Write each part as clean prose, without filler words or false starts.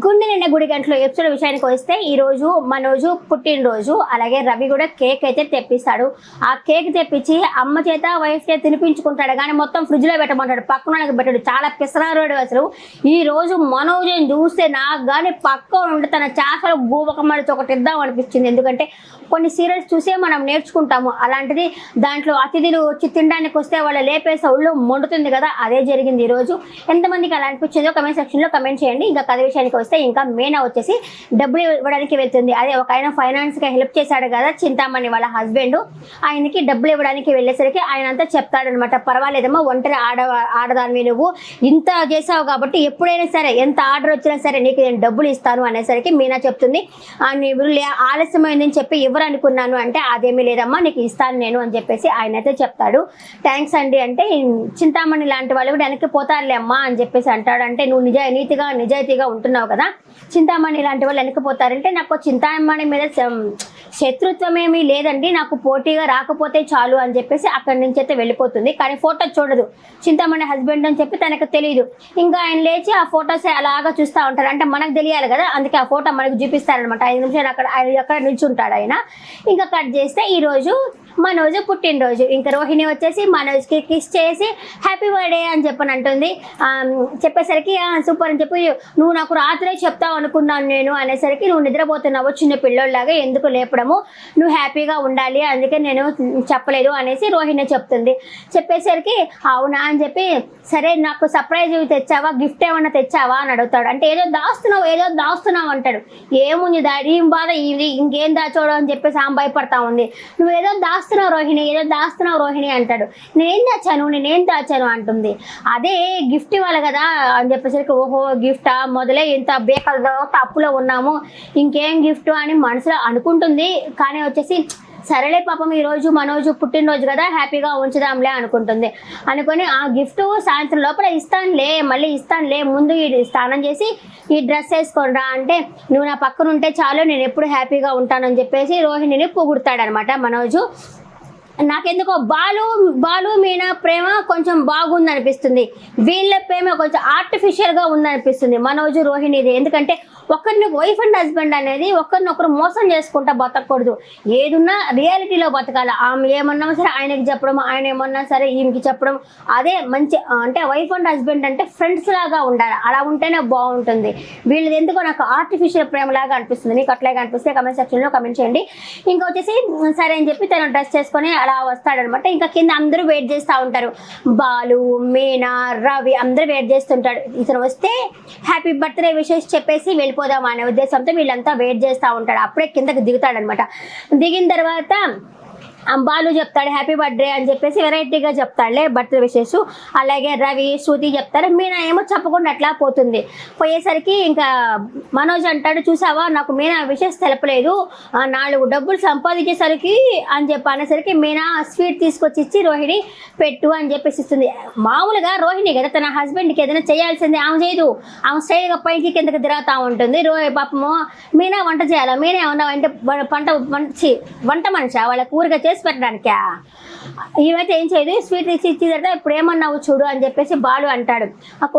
గుండె నిండా గుడి గంటలు ఎపిసోడ్ విషయానికి వస్తే ఈ రోజు మనోజు పుట్టినరోజు. అలాగే రవి కూడా కేక్ అయితే తెప్పిస్తాడు. ఆ కేక్ తెప్పించి అమ్మ చేత వైఫ్ చేత తినిపించుకుంటాడు, కానీ మొత్తం ఫ్రిడ్జ్ లో పెట్టమంటాడు, పక్కన పెట్టాడు. చాలా పిసరారోడు అసలు. ఈ రోజు మనోజుని చూస్తే నాకు కానీ పక్క ఉంటే తన చేపలు గూబకమడిచి ఒకటి ఇద్దాం అనిపించింది. ఎందుకంటే కొన్ని సీరియల్స్ చూసే మనం నేర్చుకుంటాము. అలాంటిది దాంట్లో అతిథులు వచ్చి తినడానికి వస్తే వాళ్ళు లేపేసి ఒళ్ళు మండుతుంది కదా, అదే జరిగింది ఈ రోజు. ఎంతమందికి అలా అనిపించిందో కమెంట్ సెక్షన్ లో కమెంట్ చేయండి. ఇంకా కథ విషయానికి వస్తే ఇంకా మీనా వచ్చేసి డబ్బులు ఇవ్వడానికి వెళ్తుంది. అదే ఒక ఆయన ఫైనాన్స్ గా హెల్ప్ చేశాడు కదా చింతామణి వాళ్ళ హస్బెండ్, ఆయనకి డబ్బులు ఇవ్వడానికి వెళ్ళేసరికి ఆయన అంతా చెప్తాడనమాట, పర్వాలేదమ్మా ఒంటరి ఆడదానివి, నువ్వు ఇంత చేసావు కాబట్టి ఎప్పుడైనా సరే ఎంత ఆర్డర్ వచ్చినా సరే నీకు నేను డబ్బులు ఇస్తాను అనేసరికి మీనా చెప్తుంది, ఆలస్యమైందని చెప్పి ఎవరు అనుకున్నాను అంటే అదేమీ లేదమ్మా నీకు ఇస్తాను నేను అని చెప్పేసి ఆయన అయితే చెప్తాడు. థ్యాంక్స్ అండి అంటే చింతామణి లాంటి వాళ్ళు కూడా వెనక్కి పోతారులే అమ్మా అని చెప్పేసి అంటాడు. అంటే నువ్వు నిజాయితీగా ఉంటున్నావు కదా, చింతామణి లాంటి వాళ్ళు వెనక్కిపోతారంటే నాకు చింతామణి మీద శత్రుత్వం ఏమీ లేదండి, నాకు పోటీగా రాకపోతే చాలు అని చెప్పేసి అక్కడి నుంచి అయితే వెళ్ళిపోతుంది. కానీ ఫోటో చూడదు, చింతామణి హస్బెండ్ అని చెప్పి తనకు తెలియదు. ఇంకా ఆయన లేచి ఆ ఫొటోస్ అలాగా చూస్తూ ఉంటారు. అంటే మనకు తెలియాలి కదా, అందుకే ఆ ఫోటో మనకు చూపిస్తారనమాట. 5 నిమిషాలు అక్కడ నిల్చుంటాడు ఆయన. ఇంకా కట్ చేస్తే ఈరోజు మనోజ్ పుట్టినరోజు. ఇంకా రోహిణి వచ్చేసి మనోజ్కి కిస్ చేసి హ్యాపీ బర్త్డే అని చెప్పని అంటుంది. చెప్పేసరికి సూపర్ అని చెప్పి నువ్వు నాకు రాత్రే చెప్తావు అనుకున్నాను నేను అనేసరికి నువ్వు నిద్రపోతున్నావు చిన్న పిల్లోళ్ళలాగా, ఎందుకు లేపడము, నువ్వు హ్యాపీగా ఉండాలి అందుకే నేను చెప్పలేదు అనేసి రోహిణి చెప్తుంది. చెప్పేసరికి అవునా అని చెప్పి సరే నాకు సర్ప్రైజ్ తెచ్చావా, గిఫ్ట్ ఏమన్నా తెచ్చావా అని అడుగుతాడు. అంటే ఏదో దాస్తున్నావు అంటాడు. ఏముంది డాడీ బాధ ఇది, ఇంకేం దాచోడు అని చెప్పేసి ఆమె భయపడతా ఉంది. నువ్వు ఏదో దాస్తున్నావు రోహిణి అంటాడు. నేనేం దాచాను అంటుంది. అదే గిఫ్ట్ ఇవ్వాలి కదా అని చెప్పేసరికి ఓహో గిఫ్టా, మొదలే ఇంత బేకల్లో తప్పులో ఉన్నాము, ఇంకేం గిఫ్ట్ అని మనసులో అనుకుంటుంది. కానీ వచ్చేసి సరేలే పాపం ఈరోజు మనోజు పుట్టినరోజు కదా హ్యాపీగా ఉంచుదాంలే అనుకొని ఆ గిఫ్ట్ సాయంత్రం లోపల మళ్ళీ ఇస్తానులే, ముందు ఈ స్నానం చేసి ఈ డ్రెస్ వేసుకోనరా అంటే నువ్వు నా పక్కన ఉంటే చాలు నేను ఎప్పుడు హ్యాపీగా ఉంటానని చెప్పేసి రోహిణిని పొగుడతాడనమాట మనోజు. నాకెందుకో బాలు మీనా ప్రేమ కొంచెం బాగుంది అనిపిస్తుంది, వీళ్ళ ప్రేమ కొంచెం ఆర్టిఫిషియల్గా ఉందనిపిస్తుంది మనోజు రోహిణిది. ఎందుకంటే ఒకరిని వైఫ్ అండ్ హస్బెండ్ అనేది ఒకరినొకరు మోసం చేసుకుంటా బతకూడదు, ఏదున్నా రియాలిటీలో బతకాలి. ఆమె ఏమన్నా సరే ఆయనకి చెప్పడం, ఆయన ఏమన్నా సరే ఈమెకి చెప్పడం, అదే మంచి. అంటే వైఫ్ అండ్ హస్బెండ్ అంటే ఫ్రెండ్స్ లాగా ఉండాలి, అలా ఉంటేనే బాగుంటుంది. వీళ్ళది ఎందుకో నాకు ఆర్టిఫిషియల్ ప్రేమలాగా అనిపిస్తుంది. మీకు అట్లాగే అనిపిస్తే కమెంట్ సెక్షన్లో కమెంట్ చేయండి. ఇంకా వచ్చేసి సరే అని చెప్పి తను డ్రెస్ చేసుకొని అలా వస్తాడనమాట. ఇంకా కింద అందరూ వెయిట్ చేస్తూ ఉంటారు, బాలు మీనా రవి అందరూ వెయిట్ చేస్తుంటాడు. ఇతను వస్తే హ్యాపీ బర్త్డే విషెస్ చెప్పేసి వెళ్ళిపోదాం అనే ఉద్దేశంతో వీళ్ళంతా వెయిట్ చేస్తూ ఉంటాడు. అప్పుడే కిందకి దిగుతాడనమాట. దిగిన తర్వాత బాలు చెప్తాడు హ్యాపీ బర్త్డే అని చెప్పేసి వెరైటీగా చెప్తాడులే బర్త్డే విషెస్. అలాగే రవి శృతి చెప్తారు, మీనా ఏమో చెప్పకుండా అట్లా పోయేసరికి ఇంకా మనోజ్ అంటాడు చూసావా నాకు మీనా విషెస్ తెలపలేదు, 4 డబ్బులు సంపాదించేసరికి అని చెప్పి అనేసరికి మీనా స్వీట్ తీసుకొచ్చి ఇచ్చి రోహిణి పెట్టు అని చెప్పేసి ఇస్తుంది. మామూలుగా రోహిణి కదా తన హస్బెండ్కి ఏదైనా చేయాల్సింది ఆమె చేయదు, ఆమె స్టైల్గా పైకి కిందకి తిరుగుతూ ఉంటుంది. పాపము మీనా వంట చేయాలి, మీనా ఏమన్నా వంట మనిషి వాళ్ళ కూరగా చేసి పెట్టడానికా, ఇవైతే ఏం చేయదు, స్వీట్ ఇచ్చి తర్వాత ఇప్పుడు ఏమన్నావు చూడు అని చెప్పేసి బాలు అంటాడు.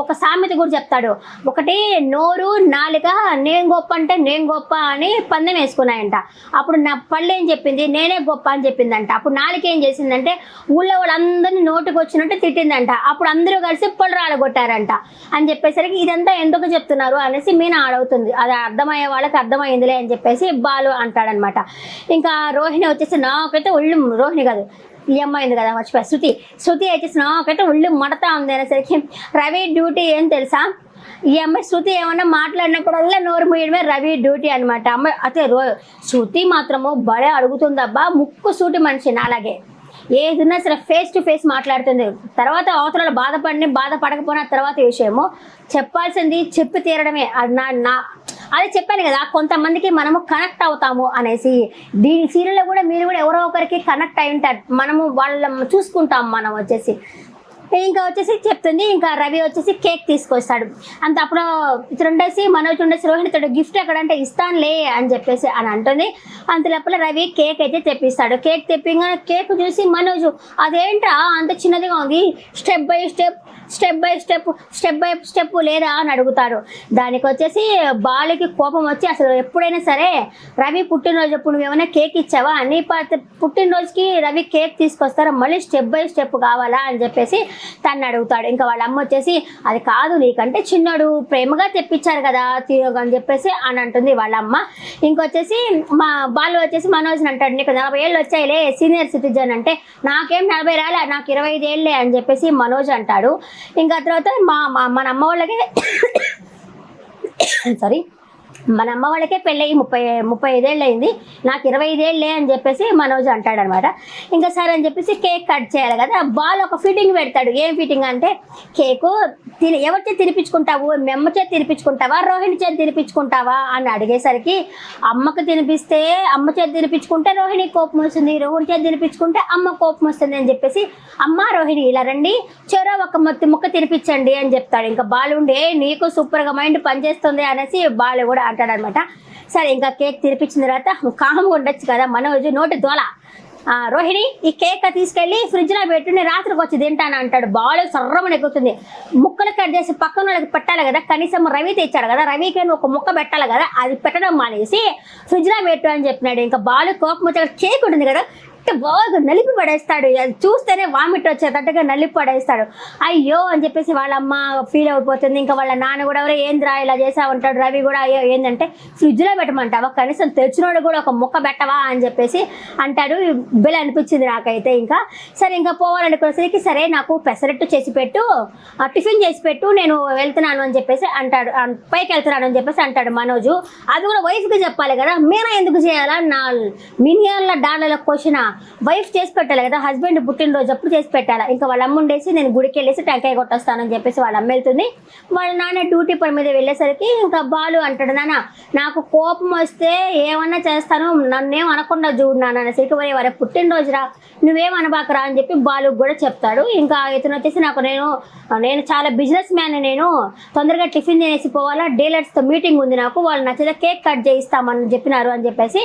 ఒక సామెత కూడా చెప్తాడు, ఒకటి నోరు నాలుక నేను గొప్ప అంటే నేను గొప్ప అని పందెం వేసుకున్నాయంట. అప్పుడు నా పళ్ళు ఏం చెప్పింది నేనే గొప్ప అని చెప్పిందంట. అప్పుడు నాలుక ఏం చేసిందంటే ఊళ్ళో వాళ్ళందరినీ నోటికి వచ్చినట్టు తిట్టిందంట. అప్పుడు అందరూ కలిసి పళ్ళు రాలగొట్టారంట అని చెప్పేసరికి ఇదంతా ఎందుకు చెప్తున్నారు అనేసి మీనా అడుగుతుంది. అది అర్థమయ్యే వాళ్ళకి అర్థమైందిలే అని చెప్పేసి బాలు అంటాడనమాట. ఇంకా రోహిణి వచ్చేసి నాకైతే రోహిణి కాదు ఈ అమ్మాయింది కదా మర్చిపోయా, శృతి వచ్చేసి నాకైతే ఒళ్ళు మడతా ఉంది అనేసరికి రవి డ్యూటీ ఏం తెలుసా, ఈ అమ్మాయి శృతి ఏమన్నా మాట్లాడినప్పుడల్లా నోరు మూయడమే రవి డ్యూటీ అనమాట. అమ్మాయి అయితే శృతి మాత్రము బడే అడుగుతుందబ్బా, ముక్కు సూటి మనిషి అలాగే ఏదున్నా సరే ఫేస్ టు ఫేస్ మాట్లాడుతుంది. తర్వాత అవతల బాధపడకపోయినా తర్వాత విషయము చెప్పాల్సింది చెప్పి తీరడమే. అది అదే చెప్పాను కదా కొంతమందికి మనము కనెక్ట్ అవుతాము అనేసి. దీని సీరియల్లో కూడా మీరు కూడా ఎవరో ఒకరికి కనెక్ట్ అయి ఉంటారు, మనము వాళ్ళని చూసుకుంటాం. మనం వచ్చేసి ఇంకా చెప్తుంది. ఇంకా రవి వచ్చేసి కేక్ తీసుకొస్తాడు. అంత అప్పుడు ఇతను ఉండేసి మనోజ్ ఉండేసి రోహిణితో గిఫ్ట్ ఎక్కడంటే ఇస్తానులే అని చెప్పేసి అని అంటుంది. అంత లోపల రవి కేక్ అయితే తెప్పిస్తాడు. కేక్ తెప్పిగా కేక్ చూసి మనోజ్ అదేంట్రా అంత చిన్నదిగా ఉంది, step by step step by step లేదా అని అడుగుతాడు. దానికి వచ్చేసి బాలుకి కోపం వచ్చి అసలు ఎప్పుడైనా సరే రవి పుట్టినరోజు అప్పుడు నువ్వేమైనా కేక్ ఇచ్చావా, నీ పుట్టినరోజుకి రవి కేక్ తీసుకొస్తారా, మళ్ళీ స్టెప్ బై స్టెప్ కావాలా అని చెప్పేసి తను అడుగుతాడు. ఇంకా వాళ్ళ అమ్మ వచ్చేసి అది కాదు, నీకంటే చిన్నడు ప్రేమగా తెప్పించారు కదా అని చెప్పేసి అని అంటుంది వాళ్ళ అమ్మ. ఇంకొచ్చేసి మా బాలు వచ్చేసి మనోజ్ని అంటాడు, నీకు 40 ఏళ్ళు వచ్చాయిలే సీనియర్ సిటిజన్ అంటే, నాకేం 40 రాలే, నాకు 25 ఏళ్ళే అని చెప్పేసి మనోజ్ అంటాడు. ఇంకా తర్వాత మన అమ్మ వాళ్ళకి సారీ మన అమ్మ వాళ్ళకే పెళ్ళయి 35 ఏళ్ళు అయింది, నాకు 25 ఏళ్ళే అని చెప్పేసి మనోజ్ అంటాడనమాట. ఇంకా సరే అని చెప్పేసి కేక్ కట్ చేయాలి కదా. బాల్ ఒక ఫిట్టింగ్ పెడతాడు. ఏం ఫిట్టింగ్ అంటే, కేకు ఎవరి చేతి తినిపించుకుంటావు, మీ అమ్మ చేతి తినిపించుకుంటావా, రోహిణి చేతి తినిపించుకుంటావా అని అడిగేసరికి అమ్మకు తినిపిస్తే అమ్మ చేతి తినిపించుకుంటే రోహిణి కోపం వస్తుంది, రోహిణి చేతి తినిపించుకుంటే అమ్మ కోపం వస్తుంది అని చెప్పేసి అమ్మ రోహిణి ఇలా రండి చెరో ఒక ముక్క తినిపించండి అని చెప్తాడు. ఇంకా బాలుండే నీకు సూపర్గా మైండ్ పనిచేస్తుంది అనేసి బాలు కూడా అంటాడనమాట. సరే ఇంకా కేక్ తినిపించిన తర్వాత కామ్గా ఉండొచ్చు కదా మనోజు నోటి దోల, రోహిణి ఈ కేక్ తీసుకెళ్ళి ఫ్రిడ్జ్లో పెట్టు, నేను రాత్రికి వచ్చి తింటాను అంటాడు. బాలు సర్రమని ఎక్కుతుంది. ముక్కలు కట్ చేసి పక్కన వాళ్ళకి పెట్టాలి కదా, కనీసం రవి తెచ్చాడు కదా, రవికి ఒక ముక్క పెట్టాలి కదా, అది పెట్టడం మానేసి ఫ్రిడ్జ్లో పెట్టు అని చెప్పినాడు. ఇంకా బాలు కోపం వచ్చి కేక్ ఉంటుంది కదా బాగా నలిపి పడేస్తాడు. అది చూస్తేనే వామిట్ వచ్చేటట్టుగా నలిపి పడేస్తాడు. అయ్యో అని చెప్పేసి వాళ్ళ అమ్మ ఫీల్ అయిపోతుంది. ఇంకా వాళ్ళ నాన్న కూడా ఎవరో ఏంద్రా ఇలా చేసా ఉంటాడు. రవి కూడా అయ్యో ఏంటంటే ఫ్రిడ్జ్లో పెట్టమంటావా, కనీసం తెచ్చినోడు కూడా ఒక ముక్క పెట్టవా అని చెప్పేసి అంటాడు. బిల్ అనిపించింది నాకైతే. ఇంకా సరే ఇంకా పోవాలనుకునేసరికి సరే నాకు పెసరట్టు చేసి పెట్టు, టిఫిన్ చేసి పెట్టు, నేను వెళ్తున్నాను అని చెప్పేసి అంటాడు. పైకి వెళ్తున్నాను అని చెప్పేసి అంటాడు మనోజు. అది కూడా వైఫ్కి చెప్పాలి కదా, మీనా ఎందుకు చేయాలా, నా మిలియన్ల డాలర్ల క్వశ్చన్ వైఫ్ చేసి పెట్టాలి కదా, హస్బెండ్ పుట్టినరోజు అప్పుడు చేసి పెట్టాలి. ఇంకా వాళ్ళ అమ్మ ఉండేసి నేను గుడికి వెళ్ళేసి టెంకాయ కొట్టొస్తానని చెప్పేసి వాళ్ళ అమ్మ వెళ్తుంది. వాళ్ళ నాన్న డ్యూటీ పని మీద వెళ్ళేసరికి ఇంకా బాలు అంటాడు, నాన్న నాకు కోపం వస్తే ఏమన్నా చేస్తాను, నన్నేం అనకుండా చూడు నాన్న అనేసరికి వారి పుట్టినరోజురా నువ్వేం అనబాకరా అని చెప్పి బాలుకు కూడా చెప్తాడు. ఇంకా ఇతను వచ్చేసి నేను చాలా బిజినెస్ మ్యాన్, నేను తొందరగా టిఫిన్ తినేసి పోవాలా, డీలర్స్తో మీటింగ్ ఉంది నాకు, వాళ్ళు నచ్చితే కేక్ కట్ చేయిస్తామని చెప్పినారు అని చెప్పేసి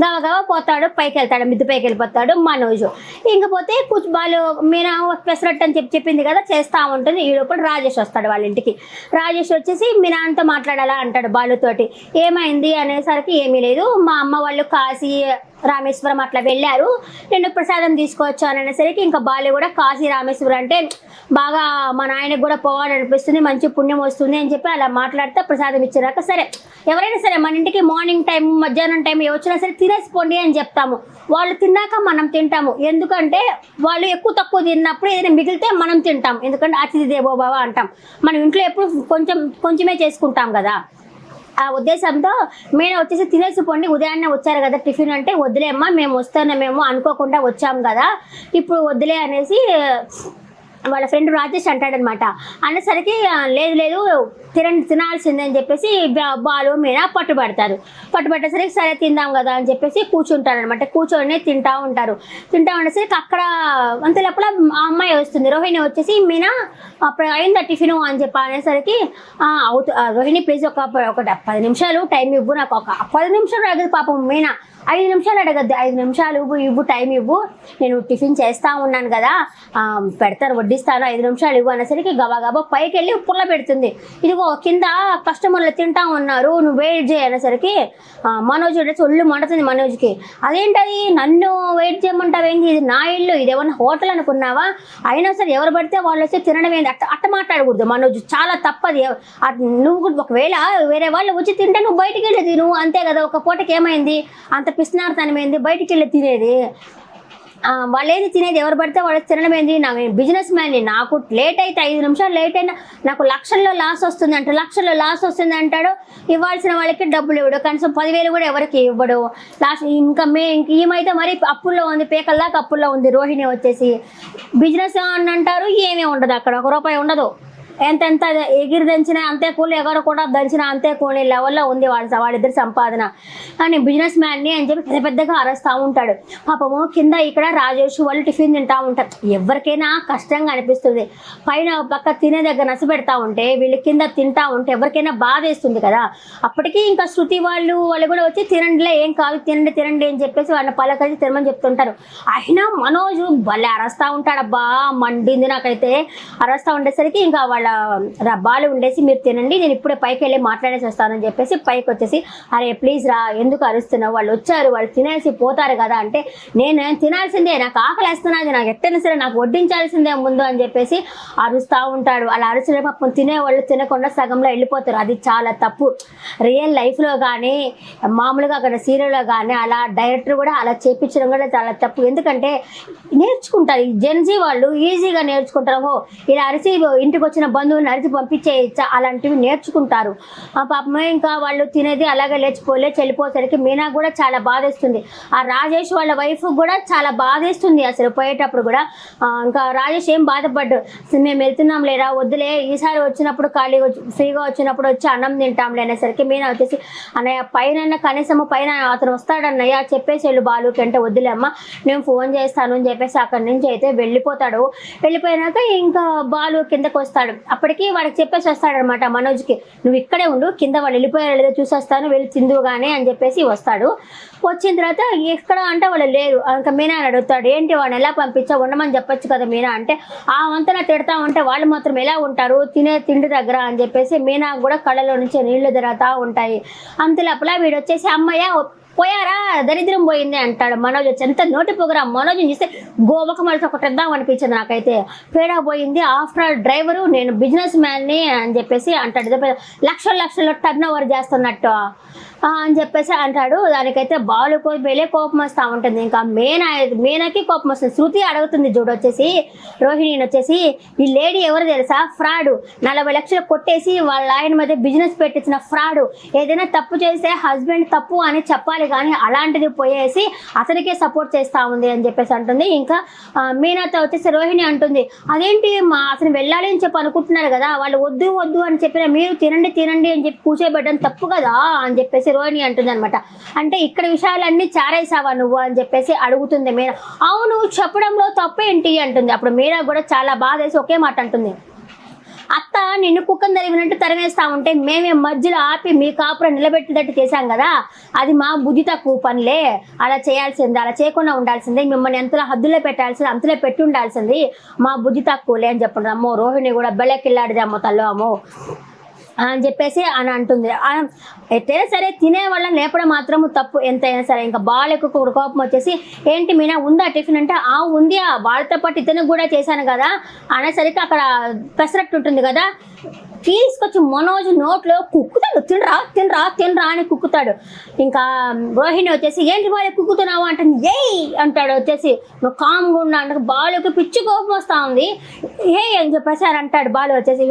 గవగవ పోతాడు. పైకి వెళ్తాడు, మిద్దు పైకి వెళ్ళిపోతాడు మనోజు. ఇంకపోతే బాలు మీనా పెసరట్టు అని చెప్పింది కదా చేస్తా ఉంటుంది. ఈ లోపల రాజేష్ వస్తాడు వాళ్ళ ఇంటికి. రాజేష్ వచ్చేసి మీనాతో మాట్లాడాలా అంటాడు బాలుతోటి. ఏమైంది అనేసరికి ఏమీ లేదు, మా అమ్మ వాళ్ళు కాశీ రామేశ్వరం అట్లా వెళ్ళారు, నేను ప్రసాదం తీసుకోవచ్చు అని అనేసరికి ఇంకా బాలు కూడా కాశీ రామేశ్వరం అంటే బాగా మా నాయనకు కూడా పోవాలనిపిస్తుంది, మంచి పుణ్యం వస్తుంది అని చెప్పి అలా మాట్లాడితే ప్రసాదం ఇచ్చాక సరే ఎవరైనా సరే మన ఇంటికి మార్నింగ్ టైం మధ్యాహ్నం టైం వచ్చినా సరే తినేసిపోండి అని చెప్తాము. వాళ్ళు తిన్నాక మనం తింటాము. ఎందుకంటే వాళ్ళు ఎక్కువ తక్కువ తిన్నప్పుడు ఏదైనా మిగిలితే మనం తింటాం. ఎందుకంటే అతిథి దేవో భవ అంటాం. మనం ఇంట్లో ఎప్పుడు కొంచెమే చేసుకుంటాం కదా. ఆ ఉద్దేశంతో మేము వచ్చేసి తినేసిపోండి, ఉదయాన్నే వచ్చారు కదా టిఫిన్ అంటే వద్దులే అమ్మా మేము వస్తామేమో అనుకోకుండా వచ్చాం కదా ఇప్పుడు వద్దులే అనేసి వాళ్ళ ఫ్రెండ్ రాజేష్ అంటాడనమాట. అనేసరికి లేదు తినాల్సిందని చెప్పేసి బాలు మీద పట్టుబట్టేసరికి సరే తిందాం కదా అని చెప్పేసి కూర్చుంటారనమాట. కూర్చొని తింటా ఉండేసరికి అక్కడ అంతలోపల ఆ అమ్మాయి వస్తుంది, రోహిణి వచ్చేసి మీనా అప్పుడు అయిందా టిఫిన్ అని చెప్పి అనేసరికి రోహిణి ప్లీజ్ ఒక 10 నిమిషాలు టైం ఇవ్వు, నాకు ఒక 10 నిమిషాలు అడగదు పాపం మీనా, 5 నిమిషాలు అడగద్దు, 5 నిమిషాలు ఇవ్వు టైం ఇవ్వు, నేను టిఫిన్ చేస్తా ఉన్నాను కదా పెడతారు వడ్డిస్తాను, 5 నిమిషాలు ఇవ్వు అనేసరికి గబా పైకి వెళ్ళి పుల్ల పెడుతుంది. ఇదిగో కింద కస్టమర్లు తింటా ఉన్నారు, నువ్వు వెయిట్ చేయి అనేసరికి మనోజ్ ఒళ్ళు మండుతుంది మనోజ్కి. అదేంటది నన్ను వెయిట్ చేయమంటావేంటి, ఇది నా ఇల్లు, ఇది ఏమన్నా హోటల్ అనుకున్నావా, అయినా సరే ఎవరు పడితే వాళ్ళు వస్తే తినడం ఏంటి అట్ట మాట్లాడకూడదు మనోజ్, చాలా తప్పది. నువ్వు ఒకవేళ వేరే వాళ్ళు వచ్చి తింటే నువ్వు బయటికి వెళ్ళి తిను అంతే కదా, ఒక పూటకి ఏమైంది అంత పిసినారుతనం ఏంది, బయటికి వెళ్ళి తినేది, వాళ్ళు ఏది తినేది ఎవరు పడితే వాళ్ళు తినడం ఏంది, నాకు బిజినెస్ మ్యాన్ని, నాకు లేట్ అయితే 5 నిమిషాలు లేట్ అయినా నాకు లక్షల్లో లాస్ వస్తుంది అంటాడు. ఇవ్వాల్సిన వాళ్ళకి డబ్బులు ఇవ్వడు, కనీసం 10,000 కూడా ఎవరికి ఇవ్వడు. లాస్ట్ ఇంకా ఈమైతే మరి అప్పుల్లో ఉంది, పేకల దాకా అప్పుల్లో ఉంది. రోహిణి వచ్చేసి బిజినెస్ అని అంటారు, ఏమీ ఉండదు అక్కడ, 1 రూపాయి ఉండదు. ఎంతెంత ఎగిరి దంచిన అంతే కూలి, ఎగరు కూడా దంచిన అంతే కూలి లెవెల్లో ఉంది వాళ్ళిద్దరి సంపాదన. కానీ బిజినెస్ మ్యాన్ని అని చెప్పి పెద్ద పెద్దగా అరుస్తూ ఉంటాడు. పాపము కింద ఇక్కడ రాజేష్ వాళ్ళు టిఫిన్ తింటూ ఉంటారు. ఎవరికైనా కష్టంగా అనిపిస్తుంది. పైన పక్క తినే దగ్గర నచ్చ పెడతా ఉంటే వీళ్ళు కింద తింటా ఉంటే ఎవరికైనా బాధ వేస్తుంది కదా. అప్పటికీ ఇంకా శృతి వాళ్ళు కూడా వచ్చి తినండిలే, ఏం కాదు, తినండి తినండి అని చెప్పేసి వాళ్ళని పలకరించి తినమని చెప్తుంటారు. అయినా మనోజు భలే అరస్తా ఉంటాడబ్బా, మండింది నాకైతే. అరస్తా ఉండేసరికి ఇంకా వాళ్ళ బాలు ఉండేసి మీరు తినండి, నేను ఇప్పుడే పైకి వెళ్ళి మాట్లాడేసి వస్తానని చెప్పేసి పైకి వచ్చేసి, అరే ప్లీజ్ రా, ఎందుకు అరుస్తున్నావు, వాళ్ళు వచ్చారు, వాళ్ళు తినేసి పోతారు కదా అంటే, నేను తినాల్సిందే, నాకు ఆకలి వేస్తున్నది, నాకు ఎట్టైనా సరే నాకు వడ్డించాల్సిందే ముందు అని చెప్పేసి అరుస్తూ ఉంటాడు. అలా అరుస్తున్న పాపం తినేవాళ్ళు తినకుండా సగంలో వెళ్ళిపోతారు. అది చాలా తప్పు. రియల్ లైఫ్లో కానీ మామూలుగా అక్కడ సీరియల్లో కానీ అలా డైరెక్టర్ కూడా అలా చేపించడం కూడా చాలా తప్పు. ఎందుకంటే నేర్చుకుంటారు ఈ జెన్జీ వాళ్ళు, ఈజీగా నేర్చుకుంటారు. ఓ ఇలా అరిసి ఇంటికి వచ్చిన బంధువులను అరిచి పంపించేయచ్చా, అలాంటివి నేర్చుకుంటారు. పాపమే ఇంకా వాళ్ళు తినేది అలాగే వెళ్ళిపోసరికి మీనా కూడా చాలా బాధేస్తుంది. ఆ రాజేష్ వాళ్ళ వైఫ్ కూడా చాలా బాధేస్తుంది అసలు పోయేటప్పుడు కూడా. ఇంకా రాజేష్ ఏం బాధపడ్డు, మేము వెళ్తున్నాం లేరా, వద్దులే, ఈసారి వచ్చినప్పుడు ఖాళీగా ఫ్రీగా వచ్చినప్పుడు వచ్చి అన్నం తింటాంలే అనేసరికి మీనా వచ్చేసి, అన్నయ్య పైన కనీసం పైన అతను వస్తాడన్నయ్య చెప్పేసి వెళ్ళు బాలుకి అంటే, వద్దులే అమ్మ నేను ఫోన్ చేస్తాను అని చెప్పేసి అక్కడి నుంచి అయితే వెళ్ళిపోతాడు. వెళ్ళిపోయినాక ఇంకా బాలు కిందకు వస్తాడు. అప్పటికి వాడికి చెప్పేసి వస్తాడనమాట మనోజ్కి, నువ్వు ఇక్కడే ఉండు, కింద వాళ్ళు వెళ్ళిపోయారు లేదో చూసొస్తాను, వెళ్ళి తిందువుగానే అని చెప్పేసి వస్తాడు. వచ్చిన తర్వాత ఎక్కడ అంటే వాళ్ళు లేరు. ఇంకా మీనా అని అడుగుతాడు, ఏంటి వాడిని ఎలా పంపించా, ఉండమని చెప్పొచ్చు కదా మీనా అంటే, ఆ వంతన తిడతా ఉంటే వాళ్ళు మాత్రం ఎలా ఉంటారు తినే తిండి దగ్గర అని చెప్పేసి మీనా కూడా కళ్ళలో నుంచి నీళ్లు తిరుగుతూ ఉంటాయి. అంతలోపల వీడు వచ్చేసి, అమ్మయ్య పోయారా, దరిద్రం పోయింది అంటాడు. మనోజ్ వచ్చి ఎంత నోటి పొగరా, మనోజ్ చూస్తే గోవక మళ్ళీ ఒకటి ఇద్దాం అనిపించింది నాకైతే. పేడా పోయింది, ఆఫ్టర్ ఆల్ డ్రైవరు, నేను బిజినెస్ మ్యాన్ని అని చెప్పేసి అంటాడు. లక్షలు టర్న్ ఓవర్ చేస్తున్నట్టు అని చెప్పేసి అంటాడు. దానికైతే బాలుకు వెళ్ళే కోపం వస్తూ ఉంటుంది. ఇంకా మీనాకి కోపం వస్తుంది. శృతి అడుగుతుంది చూడు వచ్చేసి, రోహిణిని వచ్చేసి, ఈ లేడీ ఎవరు తెలుసా, ఫ్రాడ్, 40 లక్షలు కొట్టేసి వాళ్ళ ఆయన మధ్య బిజినెస్ పెట్టించిన ఫ్రాడ్. ఏదైనా తప్పు చేస్తే హస్బెండ్ తప్పు అని చెప్పాలి, కానీ అలాంటిది పోయేసి అతనికే సపోర్ట్ చేస్తూ ఉంది అని చెప్పేసి అంటుంది. ఇంకా మీనాతో వచ్చేసి రోహిణి అంటుంది, అదేంటి అతను వెళ్ళాలి అని చెప్పి అనుకుంటున్నారు కదా, వాళ్ళు వద్దు వద్దు అని చెప్పిన మీరు తినండి తినండి అని చెప్పి కూర్చోబెట్టడం తప్పు కదా అని చెప్పేసి రోహిణి అంటుంది అనమాట. అంటే ఇక్కడ విషయాలన్నీ చారేసావా నువ్వు అని చెప్పేసి అడుగుతుంది మీనా. అవును, చెప్పడంలో తప్పేంటి అంటుంది. అప్పుడు మీనా కూడా చాలా బాధేసి ఒకే మాట అంటుంది, అత్త నిన్ను కుక్కను తరిగినట్టు తరిమేస్తా ఉంటే మేమే మధ్యలో ఆపి మీ కాపురం నిలబెట్టేటట్టు చేశాం కదా, అది మా బుద్ధి తక్కువ పనులే, అలా చేయాల్సిందే, అలా చేయకుండా ఉండాల్సిందే, మిమ్మల్ని ఎంతలో హద్దులో పెట్టాల్సింది అంతలో పెట్టి ఉండాల్సింది, మా బుద్ధి తక్కువలే అని చెప్పండి. అమ్మో రోహిణి కూడా బెల్లకిల్లాడిది అమ్మో తల్లు అమ్మో అని చెప్పేసి అని అంటుంది. ఎట్టయినా సరే తినే వాళ్ళని లేపడం మాత్రము తప్పు ఎంతైనా సరే. ఇంకా బాలకు కోపం వచ్చేసి, ఏంటి మీనా ఉందా టిఫిన్ అంటే, ఉంది, వాళ్ళతో పాటు ఇతను కూడా చేశాను కదా అనేసరికి అక్కడ పెసరట్టు ఉంటుంది కదా, తీసుకొచ్చి మనోజ్ నోట్లో కుక్కుతాడు, తినరా తినరా తినరా అని కుక్కుతాడు. ఇంకా రోహిణి వచ్చేసి, ఏంటి బాలు కుక్కుతున్నావు అంటే, ఏయ్ అంటాడు వచ్చేసి, నువ్వు కామ్గా ఉన్నా అంటే బాలుకి పిచ్చి కోపం వస్తూ ఉంది. ఏ అని చెప్పేసి అని అంటాడు బాలు వచ్చేసి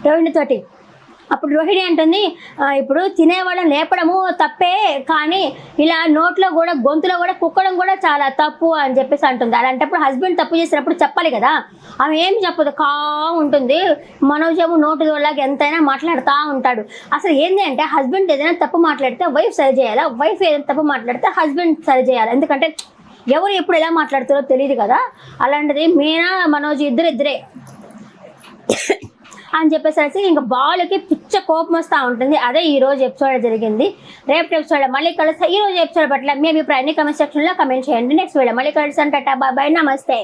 రోహిణితోటి. అప్పుడు రోహిణి అంటుంది, ఇప్పుడు తినేవాళ్ళని లేపడము తప్పే, కానీ ఇలా నోట్లో కూడా గొంతులో కూడా కుక్కడం కూడా చాలా తప్పు అని చెప్పేసి అంటుంది. అలాంటప్పుడు హస్బెండ్ తప్పు చేసినప్పుడు చెప్పాలి కదా, ఆమె ఏం చెప్పదు, ఉంటుంది. మనోజ్ ఏమో నోటు వాళ్ళకి ఎంతైనా మాట్లాడుతూ ఉంటాడు. అసలు ఏంటి అంటే, హస్బెండ్ ఏదైనా తప్పు మాట్లాడితే వైఫ్ సరి చేయాలా, వైఫ్ ఏదైనా తప్పు మాట్లాడితే హస్బెండ్ సరి చేయాలి. ఎందుకంటే ఎవరు ఎప్పుడు ఎలా మాట్లాడుతారో తెలియదు కదా. అలాంటిది మీనా మనోజ్ ఇద్దరే అని చెప్పేసి ఇంకా బాలుకి పిచ్చ కోపం వస్తూ ఉంటుంది. అదే ఈ రోజు ఎపిసోడ్ జరిగింది. రేపు ఎపిసోడ్ మళ్ళీ కలుస్తా. ఈ రోజు ఎపిసోడ్ పట్ల మీ అభిప్రాయాన్ని కమెంట్ సెక్షన్లో కమెంట్ చేయండి. నెక్స్ట్ వీడియో మళ్ళీ కలుస్తాను. టాటా బాయ్, నమస్తే.